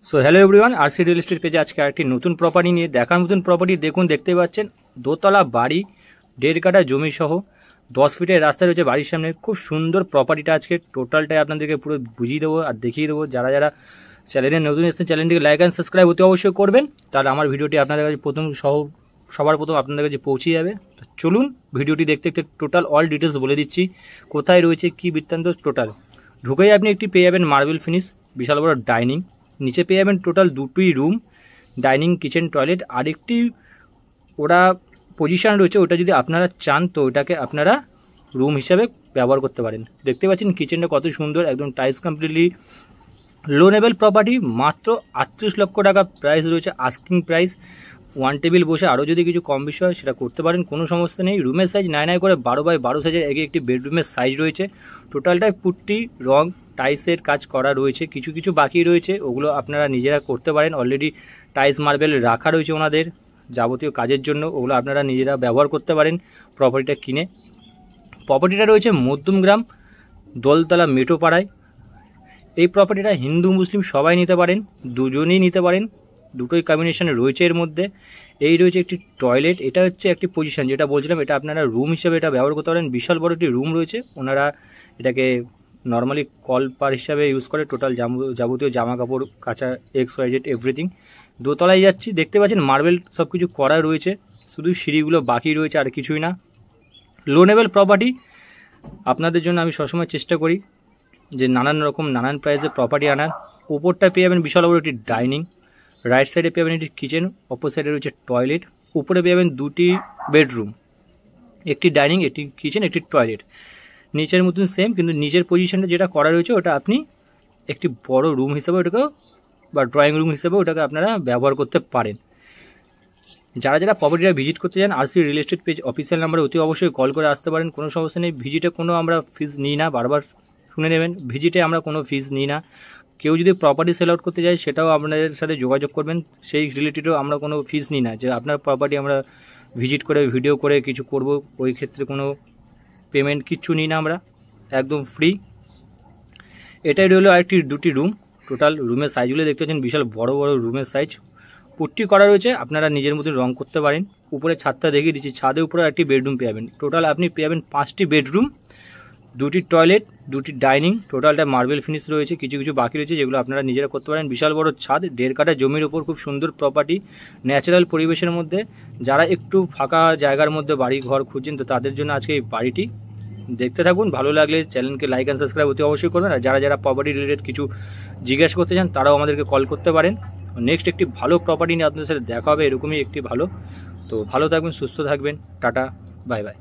So hello everyone, RC real estate পেজে আজকে আরেকটি নতুন প্রপার্টি নিয়ে দেখার মতন প্রপার্টি দেখতে পাচ্ছেন। দোতলা বাড়ি, 1.5 কাঠা জমি সহ 10 ফিটের রাস্তা রয়েছে বাড়ির সামনে। খুব সুন্দর প্রপার্টিটা আজকে টোটালটাই আপনাদেরকে পুরো বুঝিয়ে দেবো আর দেখিয়ে দেবো। যারা যারা চ্যানেলে নতুন এসেছেন চ্যানেলটিকে লাইক অ্যান্ড সাবস্ক্রাইব অতি অবশ্যই করবেন, তাহলে আমার ভিডিওটি আপনাদের কাছে সবার প্রথম আপনাদের কাছে পৌঁছে যাবে। তো চলুন ভিডিওটি দেখতে দেখতে টোটাল অল ডিটেলস বলে দিচ্ছি, কোথায় রয়েছে কী বৃত্তান্ত। টোটাল ঢুকেই আপনি একটি পেয়ে যাবেন মার্বেল ফিনিশ বিশাল বড় ডাইনিং, নিচে পেয়ে যাবেন টোটাল 2টি রুম, ডাইনিং, কিচেন, টয়লেট। আরেকটি ওরা পজিশান রয়েছে, ওটা যদি আপনারা চান তো ওটাকে আপনারা রুম হিসাবে ব্যবহার করতে পারেন। দেখতে পাচ্ছেন কিচেনটা কত সুন্দর, একদম tiles completely low level property. মাত্র 38 লক্ষ টাকা প্রাইস রয়েছে, আস্কিং প্রাইস। ওয়ান টেবিল বসে আরও যদি কিছু কম বেশি হয় সেটা করতে পারেন, কোনো সমস্যা নেই। রুমের সাইজ 9 করে 12x12 সাইজের একটি বেডরুমের সাইজ রয়েছে। টোটালটাই পুট্টি, রং, টাইলসের কাজ করা রয়েছে, কিছু কিছু বাকি রয়েছে, ওগুলো আপনারা নিজেরা করতে পারেন। অলরেডি টাইলস মার্বেল রাখা রয়েছে ওনাদের যাবতীয় কাজের জন্য, ওগুলো আপনারা নিজেরা ব্যবহার করতে পারেন প্রপার্টিটা কিনে। প্রপার্টিটা রয়েছে মধ্যমগ্রাম দোলতলা মেটোপাড়ায়। এই প্রপার্টিটা হিন্দু মুসলিম সবাই নিতে পারেন, দুজনেই নিতে পারেন, দুটোই কম্বিনেশনে রয়েছে এর মধ্যে। এই রয়েছে একটি টয়লেট, এটা হচ্ছে একটি পজিশন যেটা বলছিলাম, এটা আপনারা রুম হিসেবে এটা ব্যবহার করতে পারেন। বিশাল বড় একটি রুম রয়েছে, ওনারা এটাকে নর্মালি কল পার হিসাবে ইউজ করে। টোটাল যাবতীয় জামা কাপড় কাঁচা XYZ এভরিথিং। দোতলায় যাচ্ছি, দেখতে পাচ্ছেন মার্বেল সব কিছু করা রয়েছে, শুধু সিঁড়িগুলো বাকি রয়েছে, আর কিছুই না। লো লেভেল প্রপার্টি আপনাদের জন্য আমি সবসময় চেষ্টা করি যে নানান প্রাইসের প্রপার্টি আনার। উপরটা পেয়ে যাবেন বিশাল বড় একটি ডাইনিং, রাইট সাইডে পেয়ে যাবেন একটি কিচেন, অপর সাইডে রয়েছে টয়লেট, উপরে পেয়ে যাবেন 2টি বেডরুম, একটি ডাইনিং, একটি কিচেন, একটি টয়লেট। নিচের মতন সেম, কিন্তু নিচের পজিশনটা যেটা করা রয়েছে ওটা আপনি একটি বড় রুম হিসেবে ওটাকে বা ড্রয়িং রুম হিসেবে ওটাকে আপনারা ব্যবহার করতে পারেন। যারা যারা প্রপার্টিটা ভিজিট করতে চান RC real estate page official নাম্বারে অতি অবশ্যই কল করে আসতে পারেন, কোনো সমস্যা নেই। ভিজিটে কোনো আমরা ফিজ নিই না, বারবার শুনে নেবেন, ভিজিটে আমরা কোনো ফিজ নিই না। কেউ যদি প্রপার্টি সেল আউট করতে চায় সেটাও আপনাদের সাথে যোগাযোগ করবেন, সেই রিলেটেডও আমরা কোনো ফিজ নিই না। যে আপনার প্রপার্টি আমরা ভিজিট করে ভিডিও করে কিছু করব, ওই ক্ষেত্রে কোনো পেমেন্ট কিচ্ছু নিই না আমরা, একদম ফ্রি। এটাই রইলো আরেকটি 2টি রুম। টোটাল রুমের সাইজগুলো দেখতে পাচ্ছেন, বিশাল বড় বড় রুমের সাইজ। পুট্টি করা রয়েছে, আপনারা নিজের মতন রং করতে পারেন। উপরে ছাদটা দেখিয়ে দিচ্ছি, ছাদের উপরে একটি বেডরুম পেয়ে যাবেন। টোটাল আপনি পেয়ে যাবেন 5টি বেডরুম, 2টি টয়লেট, 2টি ডাইনিং। টোটালটা মার্বেল ফিনিশ রয়েছে, কিছু কিছু বাকি রয়েছে যেগুলো আপনারা নিজেরা করতে পারেন। বিশাল বড় ছাদ, 1.5 কাঠা জমির ওপর, খুব সুন্দর প্রপার্টি, ন্যাচারাল পরিবেশের মধ্যে। যারা একটু ফাঁকা জায়গার মধ্যে বাড়ি ঘর খুঁজছেন তো তাদের জন্য আজকে এই বাড়িটি। দেখতে থাকুন, ভালো লাগলে চ্যানেলকে লাইক অ্যান্ড সাবস্ক্রাইব অতি অবশ্যই করবেন। আর যারা যারা প্রপার্টি রিলেটেড কিছু জিজ্ঞাসা করতে চান তারাও আমাদেরকে কল করতে পারেন। নেক্সট একটি ভালো প্রপার্টি নিয়ে আপনাদের সাথে দেখা হবে, এরকমই একটি ভালো। তো ভালো থাকবেন, সুস্থ থাকবেন, টাটা, বাই বাই।